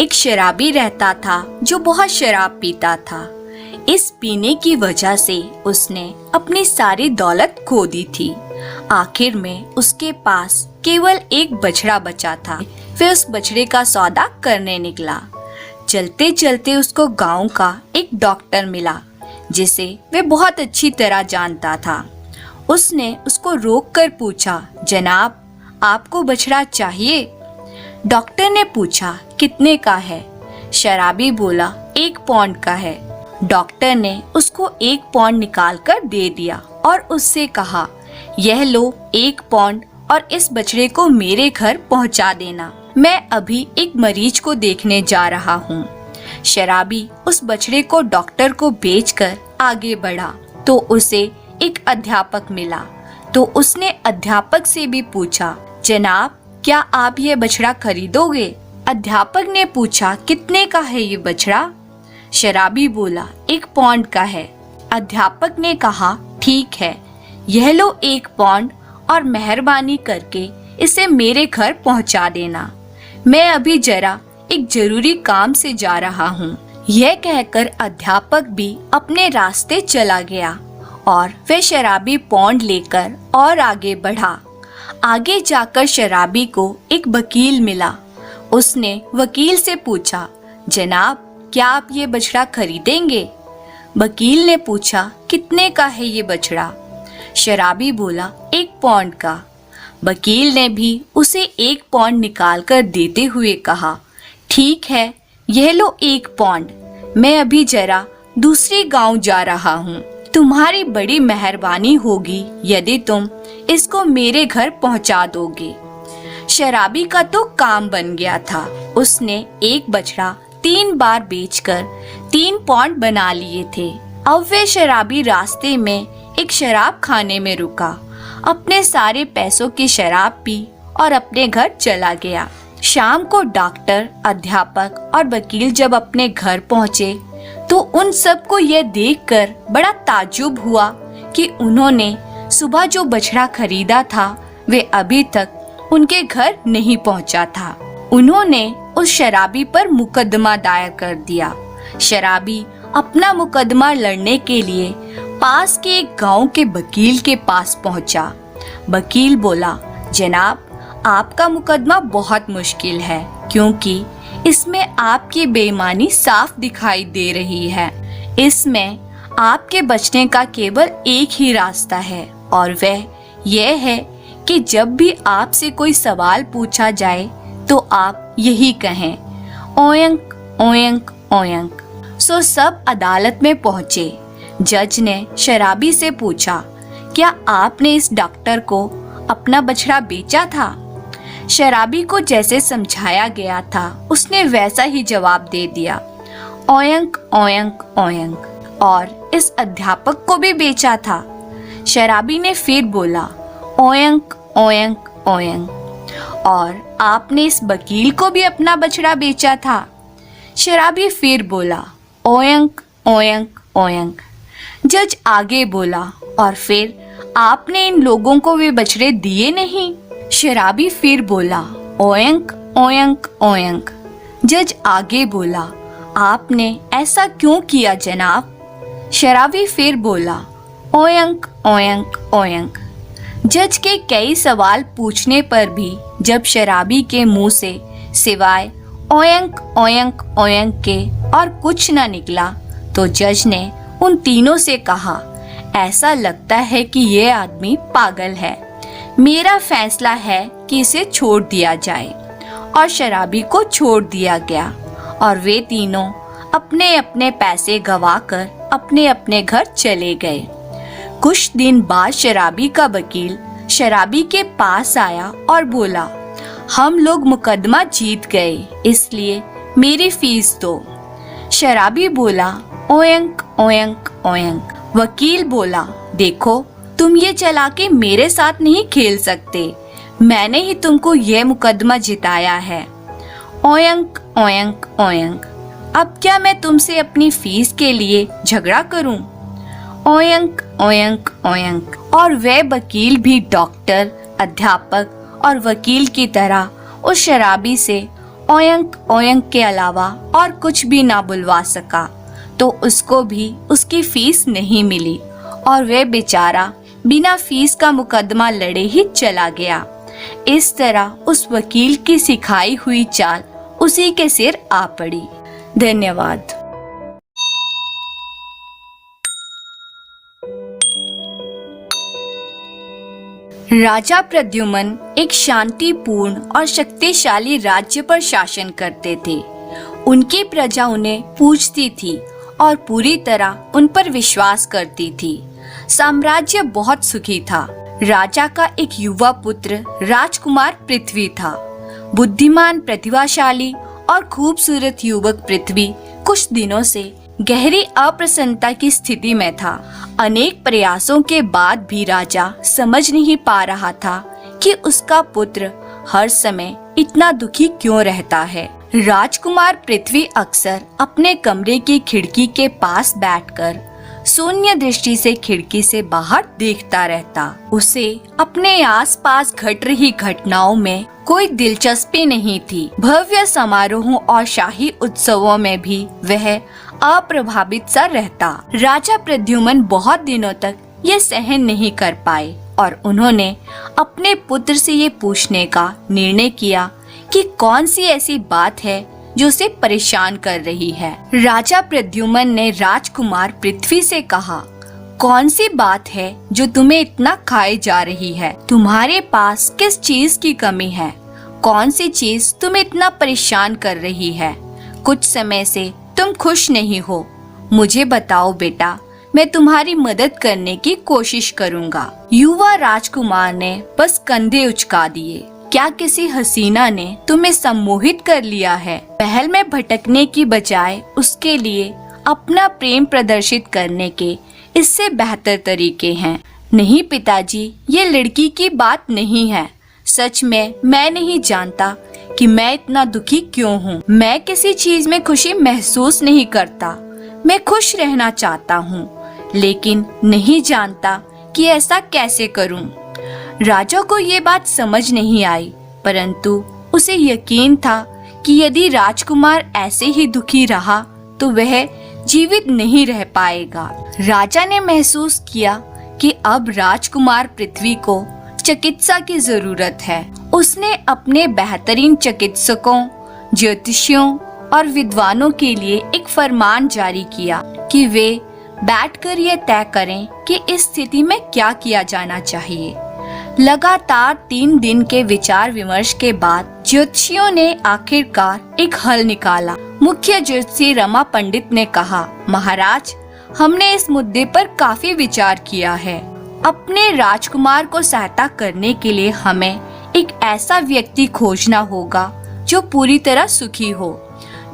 एक शराबी रहता था जो बहुत शराब पीता था। इस पीने की वजह से उसने अपनी सारी दौलत खो दी थी। आखिर में उसके पास केवल एक बछड़ा बचा था। वह उस बछड़े का सौदा करने निकला। चलते चलते उसको गांव का एक डॉक्टर मिला जिसे वह बहुत अच्छी तरह जानता था। उसने उसको रोककर पूछा, जनाब, आपको बछड़ा चाहिए? डॉक्टर ने पूछा, कितने का है? शराबी बोला, 1 पौंड का है। डॉक्टर ने उसको 1 पौंड निकाल कर दे दिया और उससे कहा, यह लो 1 पौंड और इस बछड़े को मेरे घर पहुंचा देना। मैं अभी एक मरीज को देखने जा रहा हूँ। शराबी उस बछड़े को डॉक्टर को बेचकर आगे बढ़ा तो उसे एक अध्यापक मिला। तो उसने अध्यापक से भी पूछा, जनाब, क्या आप ये बछड़ा खरीदोगे? अध्यापक ने पूछा, कितने का है ये बछड़ा? शराबी बोला, 1 पौंड का है। अध्यापक ने कहा, ठीक है, यह लो 1 पौंड और मेहरबानी करके इसे मेरे घर पहुंचा देना। मैं अभी जरा एक जरूरी काम से जा रहा हूँ। यह कहकर अध्यापक भी अपने रास्ते चला गया और वह शराबी पौंड लेकर और आगे बढ़ा। आगे जाकर शराबी को एक वकील मिला। उसने वकील से पूछा, जनाब, क्या आप ये बछड़ा खरीदेंगे? वकील ने पूछा, कितने का है ये बछड़ा? शराबी बोला, 1 पौंड का। वकील ने भी उसे 1 पौंड निकाल कर देते हुए कहा, ठीक है, यह लो 1 पौंड। मैं अभी जरा दूसरे गांव जा रहा हूँ। तुम्हारी बड़ी मेहरबानी होगी यदि तुम इसको मेरे घर पहुँचा दोगे। शराबी का तो काम बन गया था। उसने एक बछड़ा 3 बार बेचकर 3 पौंड बना लिए थे। अब वे शराबी रास्ते में एक शराब खाने में रुका, अपने सारे पैसों की शराब पी और अपने घर चला गया। शाम को डॉक्टर, अध्यापक और वकील जब अपने घर पहुँचे तो उन सबको यह देखकर बड़ा ताज्जुब हुआ कि उन्होंने सुबह जो बछड़ा खरीदा था वे अभी तक उनके घर नहीं पहुँचा था। उन्होंने उस शराबी पर मुकदमा दायर कर दिया। शराबी अपना मुकदमा लड़ने के लिए पास के एक गांव के वकील के पास पहुंचा। वकील बोला, जनाब, आपका मुकदमा बहुत मुश्किल है क्योंकि इसमें आपकी बेईमानी साफ दिखाई दे रही है। इसमें आपके बचने का केवल एक ही रास्ता है और वह यह है कि जब भी आपसे कोई सवाल पूछा जाए तो आप यही कहें, ओयंक ओयंक ओयंक। सो सब अदालत में पहुंचे। जज ने शराबी से पूछा, क्या आपने इस डॉक्टर को अपना बछड़ा बेचा था? शराबी को जैसे समझाया गया था उसने वैसा ही जवाब दे दिया, ओयंक ओयंक ओयंक। और इस अध्यापक को भी बेचा था? शराबी ने फिर बोला, ओयंक ओयंक ओयंक। और आपने इस वकील को भी अपना बछड़ा बेचा था? शराबी फिर बोला, ओयंक ओयंक ओयंक। जज आगे बोला, और फिर आपने इन लोगों को वे बछड़े दिए नहीं? शराबी फिर बोला, ओयंक ओयंक ओयंक। जज आगे बोला, आपने ऐसा क्यों किया जनाब? शराबी फिर बोला, ओयंक ओयंक ओयंक। जज के कई सवाल पूछने पर भी जब शराबी के मुंह से सिवाय ओयंक ओयंक ओयंक के और कुछ न निकला तो जज ने उन तीनों से कहा, ऐसा लगता है कि ये आदमी पागल है। मेरा फैसला है कि इसे छोड़ दिया जाए। और शराबी को छोड़ दिया गया और वे तीनों अपने अपने पैसे गंवाकर अपने अपने घर चले गए। कुछ दिन बाद शराबी का वकील शराबी के पास आया और बोला, हम लोग मुकदमा जीत गए, इसलिए मेरी फीस दो। शराबी बोला, ओयंक ओयंक ओयंक। वकील बोला, देखो, तुम ये चालाकी मेरे साथ नहीं खेल सकते। मैंने ही तुमको यह मुकदमा जिताया है। ओयंक ओयंक ओयंक। अब क्या मैं तुमसे अपनी फीस के लिए झगड़ा करूं? ओयंक ओयंक ओयंक। और वह वकील भी डॉक्टर, अध्यापक और वकील की तरह उस शराबी से ओयंक ओयंक के अलावा और कुछ भी ना बुलवा सका तो उसको भी उसकी फीस नहीं मिली और वह बेचारा बिना फीस का मुकदमा लड़े ही चला गया। इस तरह उस वकील की सिखाई हुई चाल उसी के सिर आ पड़ी। धन्यवाद। राजा प्रद्युम्न एक शांतिपूर्ण और शक्तिशाली राज्य पर शासन करते थे। उनकी प्रजा उन्हें पूजती थी और पूरी तरह उन पर विश्वास करती थी। साम्राज्य बहुत सुखी था। राजा का एक युवा पुत्र राजकुमार पृथ्वी था। बुद्धिमान, प्रतिभाशाली और खूबसूरत युवक पृथ्वी कुछ दिनों से गहरी अप्रसन्नता की स्थिति में था। अनेक प्रयासों के बाद भी राजा समझ नहीं पा रहा था कि उसका पुत्र हर समय इतना दुखी क्यों रहता है। राजकुमार पृथ्वी अक्सर अपने कमरे की खिड़की के पास बैठकर शून्य दृष्टि से खिड़की से बाहर देखता रहता। उसे अपने आसपास घट रही घटनाओं में कोई दिलचस्पी नहीं थी। भव्य समारोहों और शाही उत्सवों में भी वह अप्रभावित सा रहता। राजा प्रद्युम्न बहुत दिनों तक ये सहन नहीं कर पाए और उन्होंने अपने पुत्र से ये पूछने का निर्णय किया कि कौन सी ऐसी बात है जो उसे परेशान कर रही है। राजा प्रद्युम्न ने राजकुमार पृथ्वी से कहा, कौन सी बात है जो तुम्हें इतना खाए जा रही है? तुम्हारे पास किस चीज की कमी है? कौन सी चीज तुम्हें इतना परेशान कर रही है? कुछ समय से तुम खुश नहीं हो। मुझे बताओ बेटा, मैं तुम्हारी मदद करने की कोशिश करूँगा। युवा राजकुमार ने बस कंधे उचका दिए। क्या किसी हसीना ने तुम्हें सम्मोहित कर लिया है? महल में भटकने की बजाय उसके लिए अपना प्रेम प्रदर्शित करने के इससे बेहतर तरीके हैं। नहीं पिताजी, ये लड़की की बात नहीं है। सच में मैं नहीं जानता कि मैं इतना दुखी क्यों हूँ। मैं किसी चीज में खुशी महसूस नहीं करता। मैं खुश रहना चाहता हूँ, लेकिन नहीं जानता कि ऐसा कैसे करूँ। राजा को ये बात समझ नहीं आई, परंतु उसे यकीन था कि यदि राजकुमार ऐसे ही दुखी रहा तो वह जीवित नहीं रह पाएगा। राजा ने महसूस किया कि अब राजकुमार पृथ्वी को चिकित्सा की जरूरत है। उसने अपने बेहतरीन चिकित्सकों, ज्योतिषियों और विद्वानों के लिए एक फरमान जारी किया कि वे बैठकर यह तय करें कि इस स्थिति में क्या किया जाना चाहिए। लगातार 3 दिन के विचार विमर्श के बाद ज्योतिषियों ने आखिरकार एक हल निकाला। मुख्य ज्योतिषी रमा पंडित ने कहा, महाराज, हमने इस मुद्दे पर काफी विचार किया है। अपने राजकुमार को सहायता करने के लिए हमें एक ऐसा व्यक्ति खोजना होगा जो पूरी तरह सुखी हो,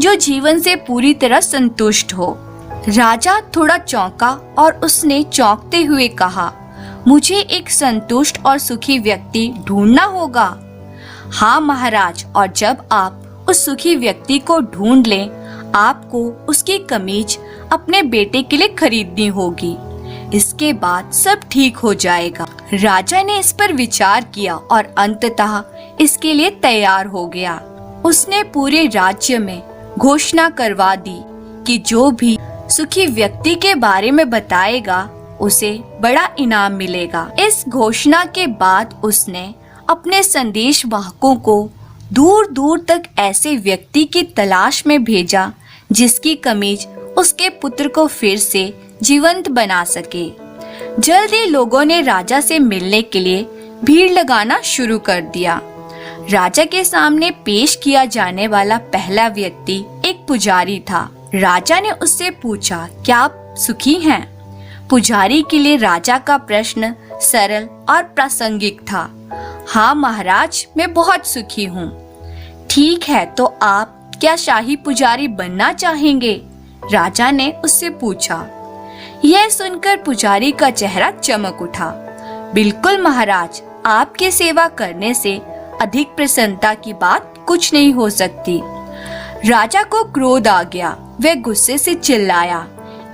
जो जीवन से पूरी तरह संतुष्ट हो। राजा थोड़ा चौंका और उसने चौंकते हुए कहा, मुझे एक संतुष्ट और सुखी व्यक्ति ढूंढना होगा। हाँ महाराज, और जब आप उस सुखी व्यक्ति को ढूंढ लें, आपको उसकी कमीज अपने बेटे के लिए खरीदनी होगी। इसके बाद सब ठीक हो जाएगा। राजा ने इस पर विचार किया और अंततः इसके लिए तैयार हो गया। उसने पूरे राज्य में घोषणा करवा दी कि जो भी सुखी व्यक्ति के बारे में बताएगा उसे बड़ा इनाम मिलेगा। इस घोषणा के बाद उसने अपने संदेश वाहकों को दूर दूर तक ऐसे व्यक्ति की तलाश में भेजा जिसकी कमीज उसके पुत्र को फिर से जीवंत बना सके। जल्दी लोगों ने राजा से मिलने के लिए भीड़ लगाना शुरू कर दिया। राजा के सामने पेश किया जाने वाला पहला व्यक्ति एक पुजारी था। राजा ने उससे पूछा, क्या आप सुखी हैं? पुजारी के लिए राजा का प्रश्न सरल और प्रासंगिक था। हाँ महाराज, मैं बहुत सुखी हूँ। ठीक है, तो आप क्या शाही पुजारी बनना चाहेंगे? राजा ने उससे पूछा। यह सुनकर पुजारी का चेहरा चमक उठा। बिल्कुल महाराज, आपकी सेवा करने से अधिक प्रसन्नता की बात कुछ नहीं हो सकती। राजा को क्रोध आ गया। वह गुस्से से चिल्लाया,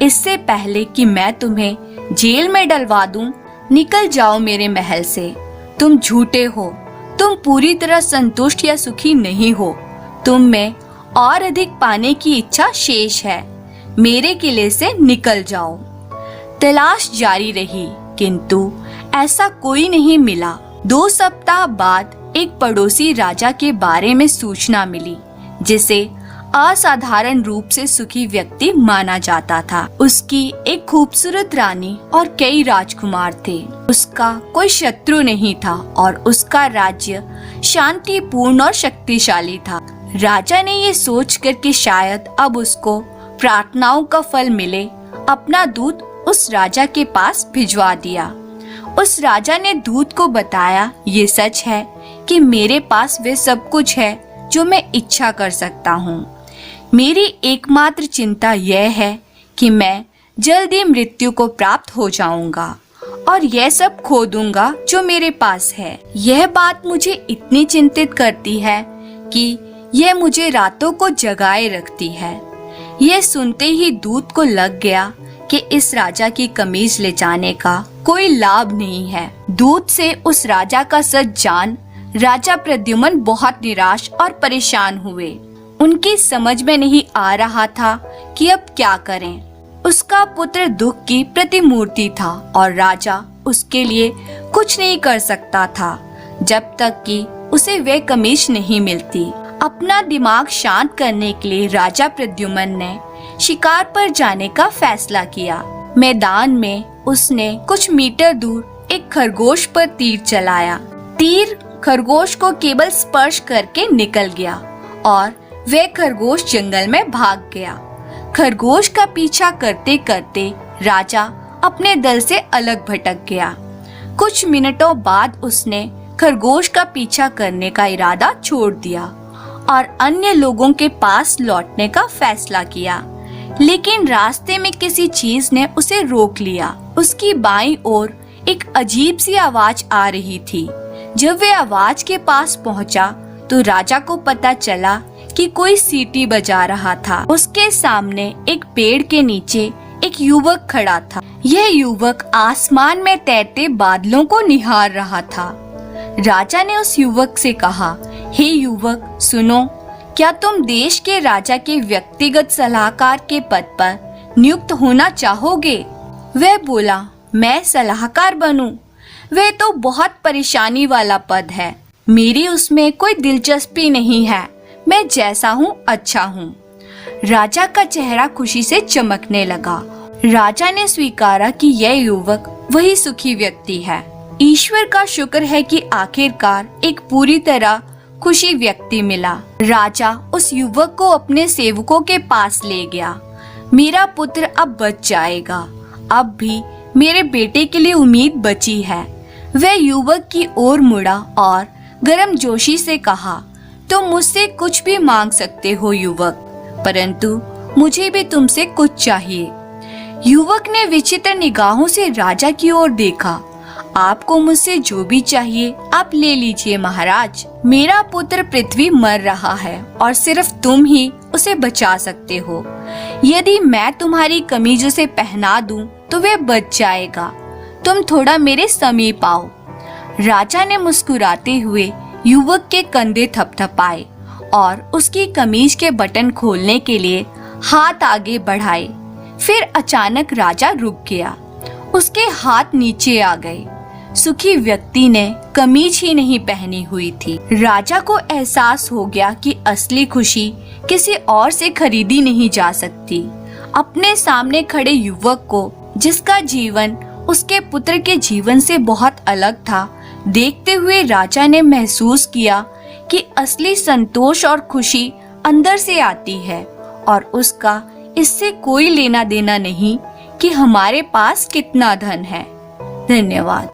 इससे पहले कि मैं तुम्हें जेल में डलवा दूं, निकल जाओ मेरे महल से। तुम झूठे हो। तुम पूरी तरह संतुष्ट या सुखी नहीं हो। तुम में और अधिक पाने की इच्छा शेष है। मेरे किले से निकल जाओ। तलाश जारी रही, किंतु ऐसा कोई नहीं मिला। 2 सप्ताह बाद एक पड़ोसी राजा के बारे में सूचना मिली, जिसे असाधारण रूप से सुखी व्यक्ति माना जाता था। उसकी एक खूबसूरत रानी और कई राजकुमार थे। उसका कोई शत्रु नहीं था और उसका राज्य शांतिपूर्ण और शक्तिशाली था। राजा ने ये सोचकर कि शायद अब उसको प्रार्थनाओं का फल मिले, अपना दूत उस राजा के पास भिजवा दिया। उस राजा ने दूत को बताया, ये सच है कि मेरे पास वे सब कुछ है जो मैं इच्छा कर सकता हूँ। मेरी एकमात्र चिंता यह है कि मैं जल्दी मृत्यु को प्राप्त हो जाऊंगा और यह सब खो दूंगा जो मेरे पास है। यह बात मुझे इतनी चिंतित करती है कि यह मुझे रातों को जगाए रखती है। यह सुनते ही दूत को लग गया कि इस राजा की कमीज ले जाने का कोई लाभ नहीं है। दूत से उस राजा का सच जान राजा प्रद्युम्न बहुत निराश और परेशान हुए। उनकी समझ में नहीं आ रहा था कि अब क्या करें। उसका पुत्र दुख की प्रतिमूर्ति था और राजा उसके लिए कुछ नहीं कर सकता था जब तक कि उसे वे कमीज नहीं मिलती। अपना दिमाग शांत करने के लिए राजा प्रद्युम्न ने शिकार पर जाने का फैसला किया। मैदान में उसने कुछ मीटर दूर एक खरगोश पर तीर चलाया। तीर खरगोश को केवल स्पर्श करके निकल गया और वह खरगोश जंगल में भाग गया। खरगोश का पीछा करते करते राजा अपने दल से अलग भटक गया। कुछ मिनटों बाद उसने खरगोश का पीछा करने का इरादा छोड़ दिया और अन्य लोगों के पास लौटने का फैसला किया, लेकिन रास्ते में किसी चीज ने उसे रोक लिया। उसकी बाईं ओर एक अजीब सी आवाज आ रही थी। जब वे आवाज के पास पहुंचा तो राजा को पता चला कि कोई सीटी बजा रहा था। उसके सामने एक पेड़ के नीचे एक युवक खड़ा था। यह युवक आसमान में तैरते बादलों को निहार रहा था। राजा ने उस युवक से कहा, हे युवक सुनो, क्या तुम देश के राजा के व्यक्तिगत सलाहकार के पद पर नियुक्त होना चाहोगे? वह बोला, मैं सलाहकार बनूं? वह तो बहुत परेशानी वाला पद है। मेरी उसमें कोई दिलचस्पी नहीं है। मैं जैसा हूँ अच्छा हूँ। राजा का चेहरा खुशी से चमकने लगा। राजा ने स्वीकारा कि यह युवक वही सुखी व्यक्ति है। ईश्वर का शुक्र है कि आखिरकार एक पूरी तरह खुशी व्यक्ति मिला। राजा उस युवक को अपने सेवकों के पास ले गया। मेरा पुत्र अब बच जाएगा। अब भी मेरे बेटे के लिए उम्मीद बची है। वह युवक की ओर मुड़ा और गर्मजोशी से कहा, तुम मुझसे कुछ भी मांग सकते हो युवक, परंतु मुझे भी तुमसे कुछ चाहिए। युवक ने विचित्र निगाहों से राजा की ओर देखा। आपको मुझसे जो भी चाहिए आप ले लीजिए महाराज। मेरा पुत्र पृथ्वी मर रहा है और सिर्फ तुम ही उसे बचा सकते हो। यदि मैं तुम्हारी कमीज उसे पहना दूं तो वह बच जाएगा। तुम थोड़ा मेरे समीप आओ। राजा ने मुस्कुराते हुए युवक के कंधे थपथपाए और उसकी कमीज के बटन खोलने के लिए हाथ आगे बढ़ाए। फिर अचानक राजा रुक गया। उसके हाथ नीचे आ गए। सुखी व्यक्ति ने कमीज ही नहीं पहनी हुई थी। राजा को एहसास हो गया कि असली खुशी किसी और से खरीदी नहीं जा सकती। अपने सामने खड़े युवक को, जिसका जीवन उसके पुत्र के जीवन से बहुत अलग था, देखते हुए राजा ने महसूस किया कि असली संतोष और खुशी अंदर से आती है और उसका इससे कोई लेना देना नहीं कि हमारे पास कितना धन है। धन्यवाद।